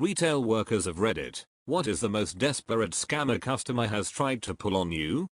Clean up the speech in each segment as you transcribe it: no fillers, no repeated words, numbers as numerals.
Retail workers of Reddit, what is the most desperate scam a customer has tried to pull on you?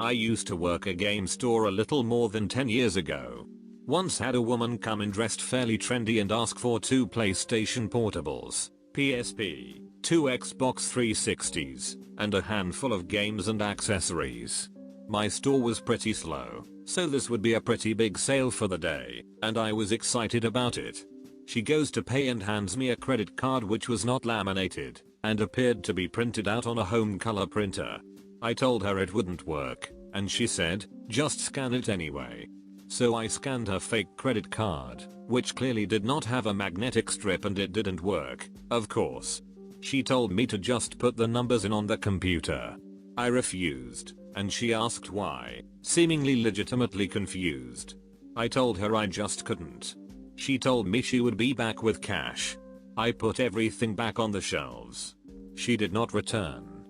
I used to work a game store a little more than 10 years ago. Once had a woman come in dressed fairly trendy and ask for 2 PlayStation portables, PSP, 2 Xbox 360s, and a handful of games and accessories. My store was pretty slow, so this would be a pretty big sale for the day, and I was excited about it. She goes to pay and hands me a credit card which was not laminated, and appeared to be printed out on a home color printer. I told her it wouldn't work, and she said, just scan it anyway. So I scanned her fake credit card, which clearly did not have a magnetic strip, and it didn't work, of course. She told me to just put the numbers in on the computer. I refused, and she asked why, seemingly legitimately confused. I told her I just couldn't. She told me she would be back with cash. I put everything back on the shelves. She did not return.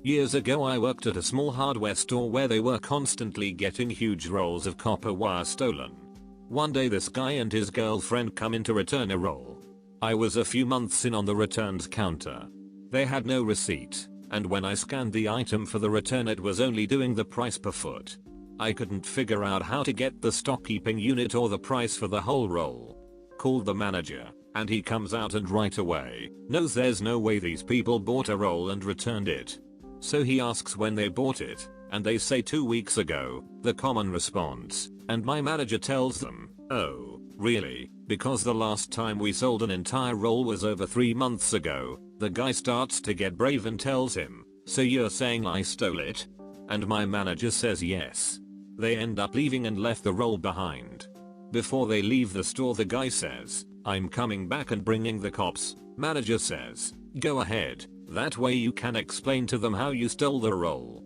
Years ago I worked at a small hardware store where they were constantly getting huge rolls of copper wire stolen. One day this guy and his girlfriend come in to return a roll. I was a few months in on the returns counter. They had no receipt, and when I scanned the item for the return it was only doing the price per foot. I couldn't figure out how to get the stock keeping unit or the price for the whole roll. Called the manager, and he comes out and right away knows there's no way these people bought a roll and returned it. So he asks when they bought it, and they say 2 weeks ago, the common response, and my manager tells them, oh, really, because the last time we sold an entire roll was over 3 months ago. The guy starts to get brave and tells him, so you're saying I stole it? And my manager says yes. They end up leaving and left the roll behind. Before they leave the store the guy says, I'm coming back and bringing the cops. Manager says, go ahead. That way you can explain to them how you stole the roll.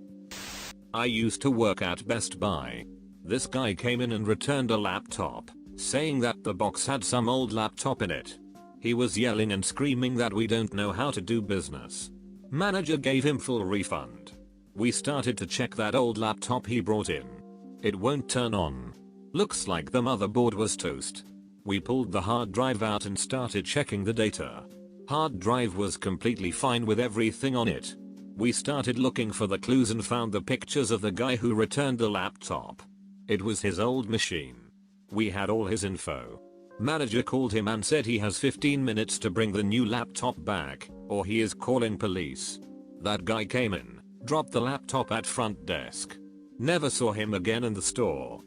I used to work at Best Buy. This guy came in and returned a laptop, saying that the box had some old laptop in it. He was yelling and screaming that we don't know how to do business. Manager gave him full refund. We started to check that old laptop he brought in. It won't turn on. Looks like the motherboard was toast. We pulled the hard drive out and started checking the data. Hard drive was completely fine with everything on it. We started looking for the clues and found the pictures of the guy who returned the laptop. It was his old machine. We had all his info. Manager called him and said he has 15 minutes to bring the new laptop back, or he is calling police. That guy came in, dropped the laptop at front desk. Never saw him again in the store.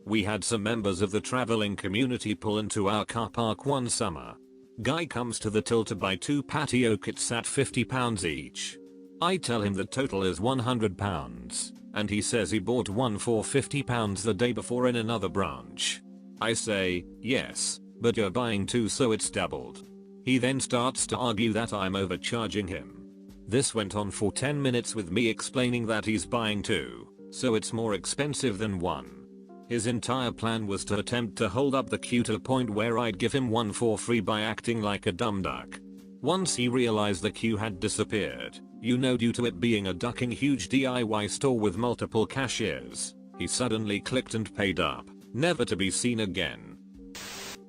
We had some members of the traveling community pull into our car park one summer. Guy comes to the till to buy 2 patio kits at £50 each. I tell him the total is £100, and he says he bought one for £50 the day before in another branch. I say, yes, but you're buying 2 so it's doubled. He then starts to argue that I'm overcharging him. This went on for 10 minutes with me explaining that he's buying 2, so it's more expensive than 1. His entire plan was to attempt to hold up the queue to a point where I'd give him 1 for free by acting like a dumb duck. Once he realized the queue had disappeared, due to it being a ducking huge DIY store with multiple cashiers, he suddenly clicked and paid up, never to be seen again.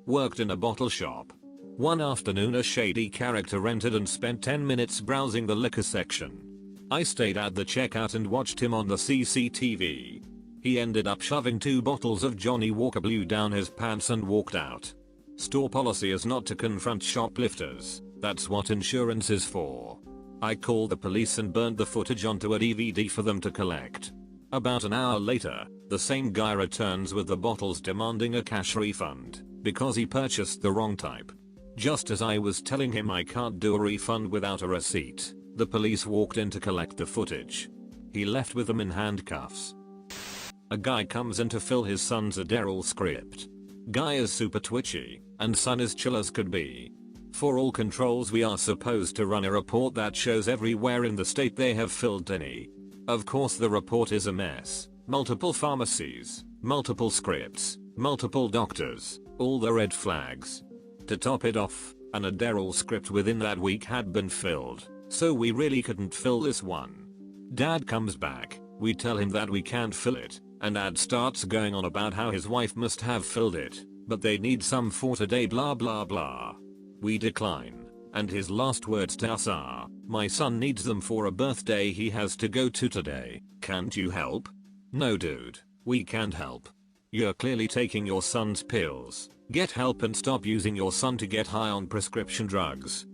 Worked in a bottle shop. One afternoon a shady character entered and spent 10 minutes browsing the liquor section. I stayed at the checkout and watched him on the CCTV. He ended up shoving 2 bottles of Johnny Walker Blue down his pants and walked out. Store policy is not to confront shoplifters, that's what insurance is for. I called the police and burned the footage onto a DVD for them to collect. About an hour later, the same guy returns with the bottles demanding a cash refund, because he purchased the wrong type. Just as I was telling him I can't do a refund without a receipt, the police walked in to collect the footage. He left with them in handcuffs. A guy comes in to fill his son's Adderall script. Guy is super twitchy, and son is chill as could be. For all controls we are supposed to run a report that shows everywhere in the state they have filled any. Of course the report is a mess. Multiple pharmacies, multiple scripts, multiple doctors, all the red flags. To top it off, an Adderall script within that week had been filled, so we really couldn't fill this one. Dad comes back, we tell him that we can't fill it, and Dad starts going on about how his wife must have filled it, but they need some for today blah blah blah. We decline. and his last words to us are, "My son needs them for a birthday he has to go to today. Can't you help?" No dude, we can't help. You're clearly taking your son's pills. Get help and stop using your son to get high on prescription drugs.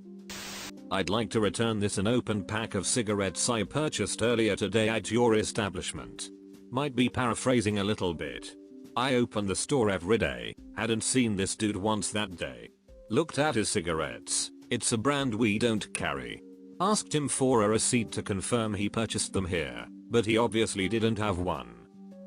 I'd like to return this an open pack of cigarettes I purchased earlier today at your establishment. Might be paraphrasing a little bit. I open the store every day, hadn't seen this dude once that day. Looked at his cigarettes, it's a brand we don't carry. Asked him for a receipt to confirm he purchased them here, but he obviously didn't have one.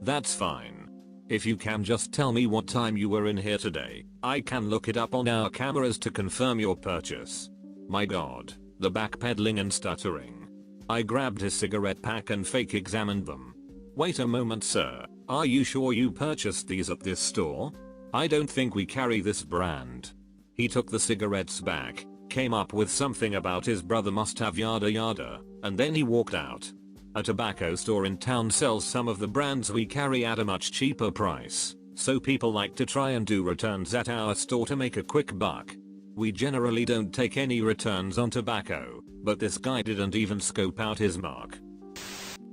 That's fine. If you can just tell me what time you were in here today, I can look it up on our cameras to confirm your purchase. My god, the backpedaling and stuttering. I grabbed his cigarette pack and fake examined them. Wait a moment sir, are you sure you purchased these at this store? I don't think we carry this brand. He took the cigarettes back, came up with something about his brother must have yada yada, and then he walked out. A tobacco store in town sells some of the brands we carry at a much cheaper price, so people like to try and do returns at our store to make a quick buck. We generally don't take any returns on tobacco, but this guy didn't even scope out his mark.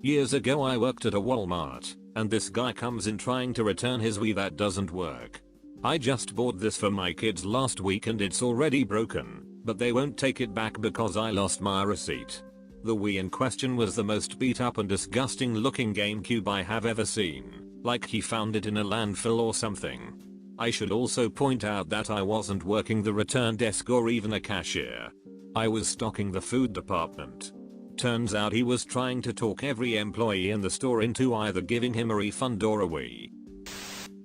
Years ago I worked at a Walmart, and this guy comes in trying to return his Wii that doesn't work. I just bought this for my kids last week and it's already broken, but they won't take it back because I lost my receipt. The Wii in question was the most beat up and disgusting looking GameCube I have ever seen, like he found it in a landfill or something. I should also point out that I wasn't working the return desk or even a cashier. I was stocking the food department. Turns out he was trying to talk every employee in the store into either giving him a refund or a Wii.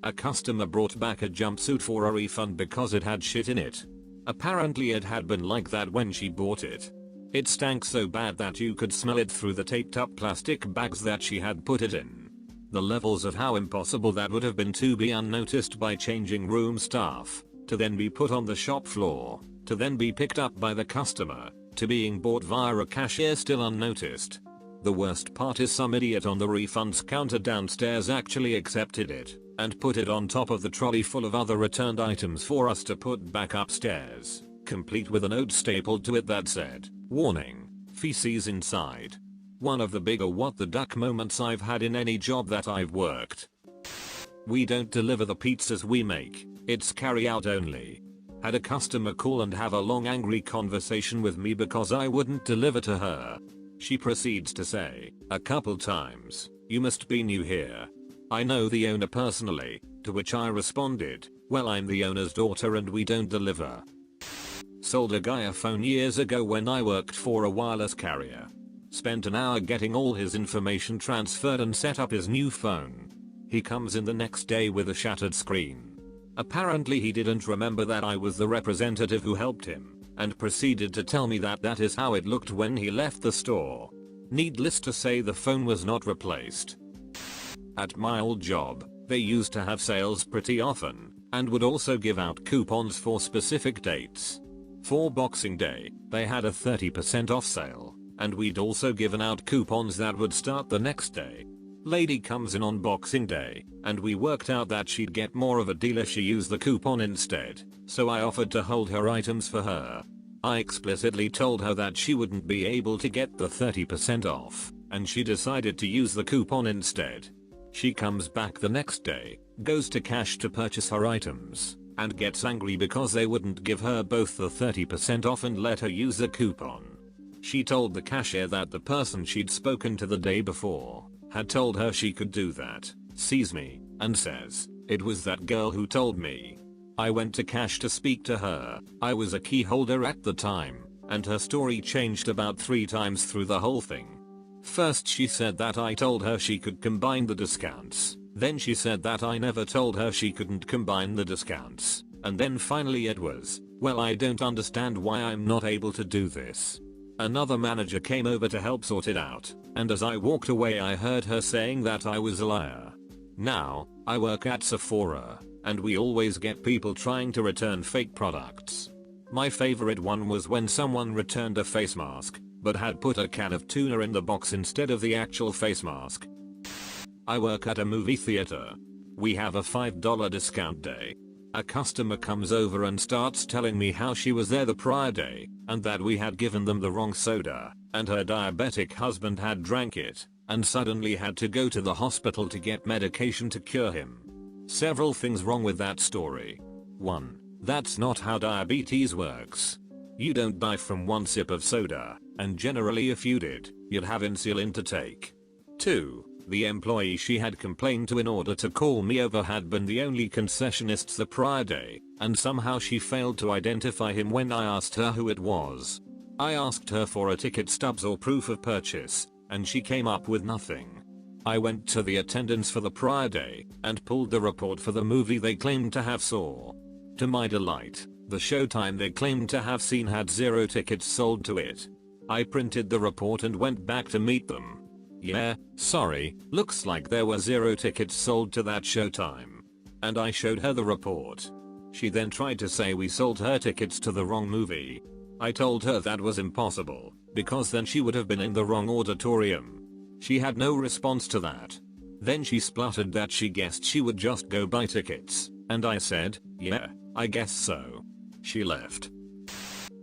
A customer brought back a jumpsuit for a refund because it had shit in it. Apparently it had been like that when she bought it. It stank so bad that you could smell it through the taped up plastic bags that she had put it in. The levels of how impossible that would have been to be unnoticed by changing room staff, to then be put on the shop floor, to then be picked up by the customer, to being bought via a cashier still unnoticed. The worst part is some idiot on the refunds counter downstairs actually accepted it and put it on top of the trolley full of other returned items for us to put back upstairs, complete with a note stapled to it that said, "Warning, feces inside." One of the bigger what the duck moments I've had in any job that I've worked. We don't deliver the pizzas we make, it's carry out only. Had a customer call and have a long angry conversation with me because I wouldn't deliver to her. She proceeds to say, a couple times, "You must be new here. I know the owner personally," to which I responded, "Well, I'm the owner's daughter and we don't deliver." Sold a guy a phone years ago when I worked for a wireless carrier. Spent an hour getting all his information transferred and set up his new phone. He comes in the next day with a shattered screen. Apparently he didn't remember that I was the representative who helped him, and proceeded to tell me that that is how it looked when he left the store. Needless to say, the phone was not replaced. At my old job, they used to have sales pretty often, and would also give out coupons for specific dates. For Boxing Day, they had a 30% off sale, and we'd also given out coupons that would start the next day. Lady comes in on Boxing Day, and we worked out that she'd get more of a deal if she used the coupon instead, so I offered to hold her items for her. I explicitly told her that she wouldn't be able to get the 30% off, and she decided to use the coupon instead. She comes back the next day, goes to cash to purchase her items, and gets angry because they wouldn't give her both the 30% off and let her use the coupon. She told the cashier that the person she'd spoken to the day before had told her she could do that, sees me, and says, "It was that girl who told me." I went to cash to speak to her. I was a key holder at the time, and her story changed about 3 times through the whole thing. First she said that I told her she could combine the discounts, then she said that I never told her she couldn't combine the discounts, and then finally it was, "Well, I don't understand why I'm not able to do this." Another manager came over to help sort it out, and as I walked away I heard her saying that I was a liar. Now, I work at Sephora, and we always get people trying to return fake products. My favorite one was when someone returned a face mask, but had put a can of tuna in the box instead of the actual face mask. I work at a movie theater. We have a $5 discount day. A customer comes over and starts telling me how she was there the prior day, and that we had given them the wrong soda, and her diabetic husband had drank it, and suddenly had to go to the hospital to get medication to cure him. Several things wrong with that story. 1. That's not how diabetes works. You don't die from one sip of soda, and generally if you did, you'd have insulin to take. 2. The employee she had complained to in order to call me over had been the only concessionist the prior day, and somehow she failed to identify him when I asked her who it was. I asked her for a ticket stubs or proof of purchase, and she came up with nothing. I went to the attendants for the prior day, and pulled the report for the movie they claimed to have saw. To my delight, the showtime they claimed to have seen had 0 tickets sold to it. I printed the report and went back to meet them. Yeah, sorry, looks like there were 0 tickets sold to that showtime. And I showed her the report. She then tried to say we sold her tickets to the wrong movie. I told her that was impossible, because then she would have been in the wrong auditorium. She had no response to that. Then she spluttered that she guessed she would just go buy tickets, and I said, yeah, I guess so. She left.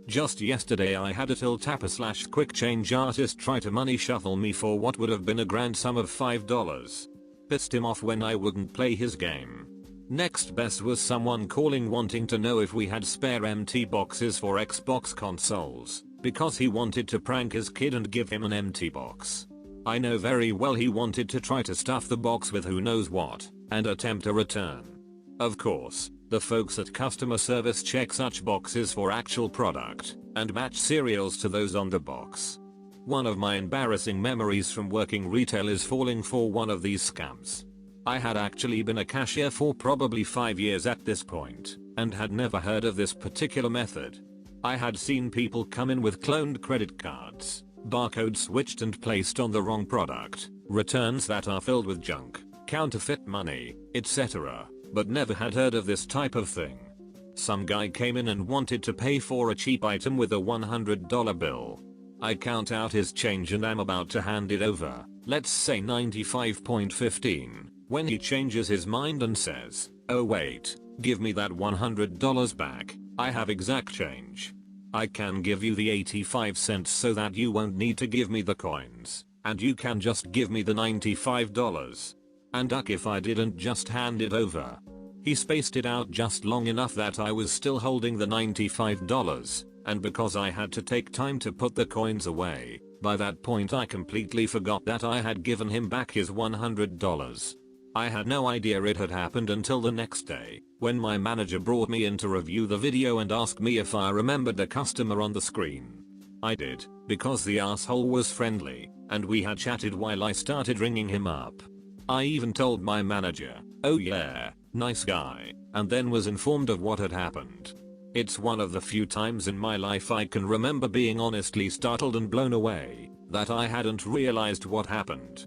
Just yesterday I had a till tapper / quick change artist try to money shuffle me for what would have been a grand sum of $5. Pissed him off when I wouldn't play his game. Next best was someone calling wanting to know if we had spare empty boxes for Xbox consoles, because he wanted to prank his kid and give him an empty box. I know very well he wanted to try to stuff the box with who knows what, and attempt a return. Of course, the folks at customer service check such boxes for actual product, and match serials to those on the box. One of my embarrassing memories from working retail is falling for one of these scams. I had actually been a cashier for probably 5 years at this point, and had never heard of this particular method. I had seen people come in with cloned credit cards, barcodes switched and placed on the wrong product, returns that are filled with junk, counterfeit money, etc., but never had heard of this type of thing. Some guy came in and wanted to pay for a cheap item with a $100 bill. I count out his change and am about to hand it over, let's say 95.15, when he changes his mind and says, oh wait, give me that $100 back, I have exact change. I can give you the 85 cents so that you won't need to give me the coins, and you can just give me the $95. And duck if I didn't just hand it over. He spaced it out just long enough that I was still holding the $95, and because I had to take time to put the coins away, by that point I completely forgot that I had given him back his $100. I had no idea it had happened until the next day, when my manager brought me in to review the video and asked me if I remembered the customer on the screen. I did, because the asshole was friendly, and we had chatted while I started ringing him up. I even told my manager, oh yeah, nice guy, and then was informed of what had happened. It's one of the few times in my life I can remember being honestly startled and blown away that I hadn't realized what happened.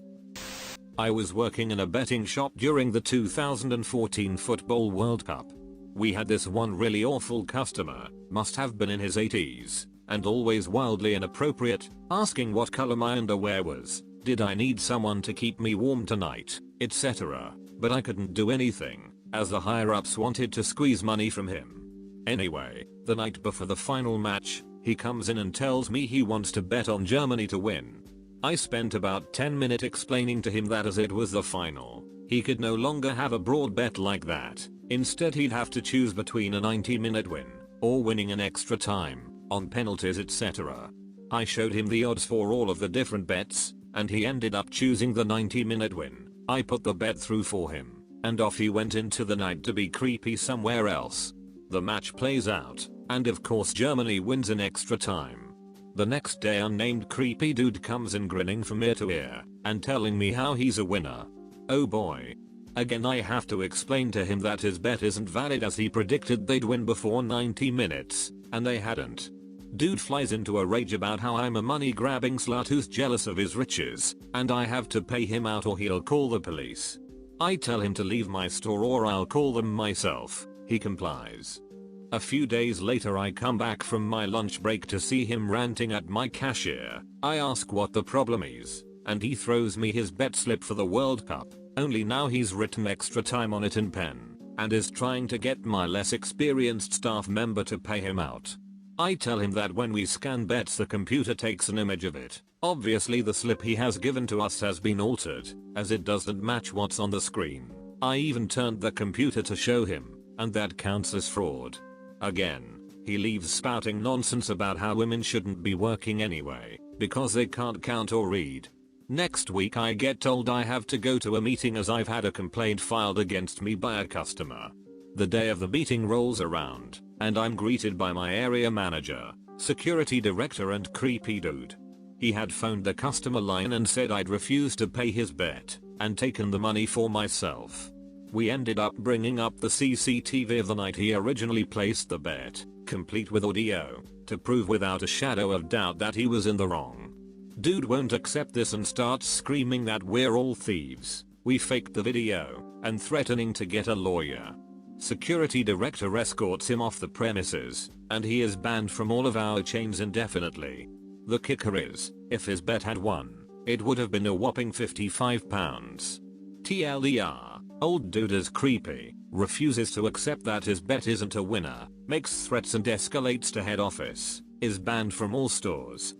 I was working in a betting shop during the 2014 Football World Cup. We had this one really awful customer, must have been in his 80s, and always wildly inappropriate, asking what color my underwear was, did I need someone to keep me warm tonight, etc. But I couldn't do anything, as the higher ups wanted to squeeze money from him. Anyway, the night before the final match, he comes in and tells me he wants to bet on Germany to win. I spent about 10 minutes explaining to him that as it was the final, he could no longer have a broad bet like that. Instead he'd have to choose between a 90-minute win, or winning in extra time, on penalties etc. I showed him the odds for all of the different bets, and he ended up choosing the 90-minute win. I put the bet through for him, and off he went into the night to be creepy somewhere else. The match plays out, and of course Germany wins in extra time. The next day unnamed creepy dude comes in grinning from ear to ear, and telling me how he's a winner. Oh boy. Again I have to explain to him that his bet isn't valid as he predicted they'd win before 90 minutes, and they hadn't. Dude flies into a rage about how I'm a money grabbing slut who's jealous of his riches, and I have to pay him out or he'll call the police. I tell him to leave my store or I'll call them myself. He complies. A few days later I come back from my lunch break to see him ranting at my cashier. I ask what the problem is, and he throws me his bet slip for the World Cup, only now he's written extra time on it in pen. and is trying to get my less experienced staff member to pay him out. I tell him that when we scan bets the computer takes an image of it. Obviously the slip he has given to us has been altered, as it doesn't match what's on the screen. I even turned the computer to show him, and that counts as fraud. Again, he leaves spouting nonsense about how women shouldn't be working anyway, because they can't count or read. Next week I get told I have to go to a meeting as I've had a complaint filed against me by a customer. The day of the meeting rolls around, and I'm greeted by my area manager, security director and creepy dude. He had phoned the customer line and said I'd refused to pay his bet, and taken the money for myself. We ended up bringing up the CCTV of the night he originally placed the bet, complete with audio, to prove without a shadow of doubt that he was in the wrong. Dude won't accept this and starts screaming that we're all thieves. We faked the video, and threatening to get a lawyer. Security director escorts him off the premises, and he is banned from all of our chains indefinitely. The kicker is, if his bet had won, it would have been a whopping £55. TLDR, old dude is creepy, refuses to accept that his bet isn't a winner, makes threats and escalates to head office, is banned from all stores,